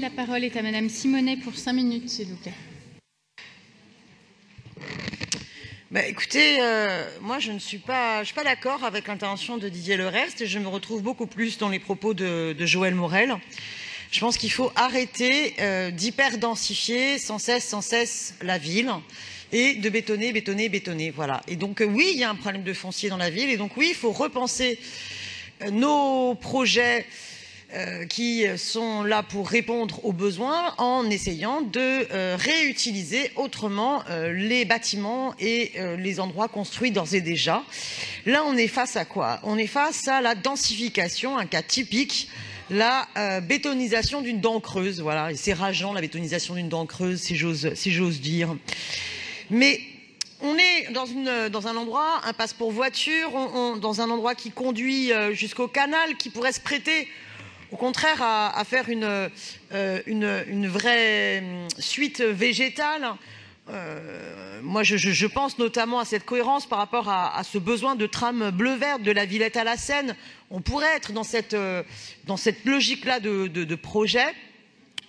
La parole est à Madame Simonet pour 5 minutes, s'il vous plaît. Écoutez, moi je ne suis pas d'accord avec l'intervention de Didier Lerest et je me retrouve beaucoup plus dans les propos de Joël Morel. Je pense qu'il faut arrêter d'hyper-densifier sans cesse la ville et de bétonner. Voilà. Et donc oui, il y a un problème de foncier dans la ville et donc oui, il faut repenser nos projets qui sont là pour répondre aux besoins en essayant de réutiliser autrement les bâtiments et les endroits construits d'ores et déjà. Là, on est face à quoi? On est face à la densification, un cas typique, la bétonisation d'une dent creuse. Voilà, et c'est rageant, la bétonisation d'une dent creuse, si j'ose dire. Mais on est dans un endroit, un passe pour voiture, dans un endroit qui conduit jusqu'au canal, qui pourrait se prêter au contraire à faire une vraie suite végétale. Moi, je pense notamment à cette cohérence par rapport à ce besoin de trame bleu-vert de la Villette à la Seine. On pourrait être dans cette logique-là de projet.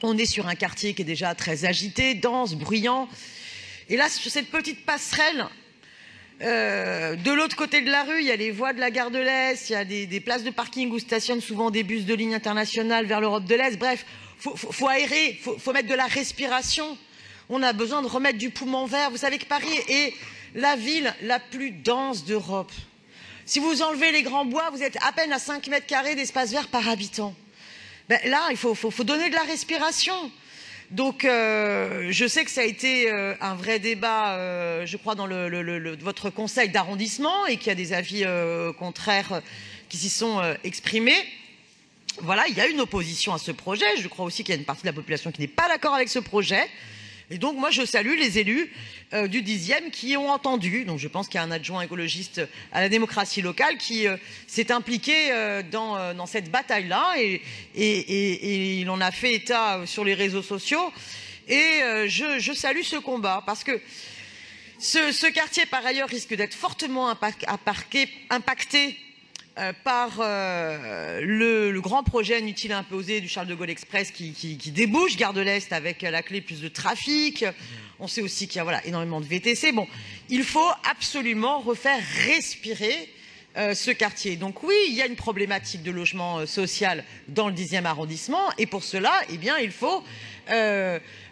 On est sur un quartier qui est déjà très agité, dense, bruyant. Et là, sur cette petite passerelle, de l'autre côté de la rue, il y a les voies de la gare de l'Est, il y a des places de parking où stationnent souvent des bus de ligne internationale vers l'Europe de l'Est. Bref, faut aérer, faut mettre de la respiration. On a besoin de remettre du poumon vert. Vous savez que Paris est la ville la plus dense d'Europe. Si vous enlevez les grands bois, vous êtes à peine à 5 mètres carrés d'espace vert par habitant. Là, il faut donner de la respiration. Donc, je sais que ça a été un vrai débat, je crois, dans votre conseil d'arrondissement et qu'il y a des avis contraires qui s'y sont exprimés. Voilà, il y a une opposition à ce projet. Je crois aussi qu'il y a une partie de la population qui n'est pas d'accord avec ce projet. Et donc, moi, je salue les élus du 10e qui ont entendu. Donc, je pense qu'il y a un adjoint écologiste à la démocratie locale qui s'est impliqué dans cette bataille-là et il en a fait état sur les réseaux sociaux. Et je salue ce combat parce que ce quartier, par ailleurs, risque d'être fortement impacté par le grand projet inutile imposé du Charles de Gaulle Express qui débouche Gare de l'Est avec à la clé plus de trafic. On sait aussi qu'il y a énormément de VTC. Bon, il faut absolument refaire respirer ce quartier. Donc oui, il y a une problématique de logement social dans le 10e arrondissement et pour cela, eh bien, il faut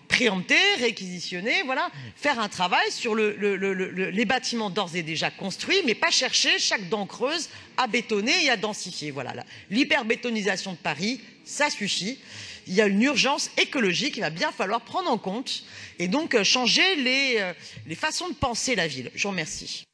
préempter, réquisitionner, voilà, faire un travail sur les bâtiments d'ores et déjà construits, mais pas chercher chaque dent creuse à bétonner et à densifier. Voilà, l'hyperbétonisation de Paris, ça suffit. Il y a une urgence écologique qu'il va bien falloir prendre en compte et donc changer les façons de penser la ville. Je vous remercie.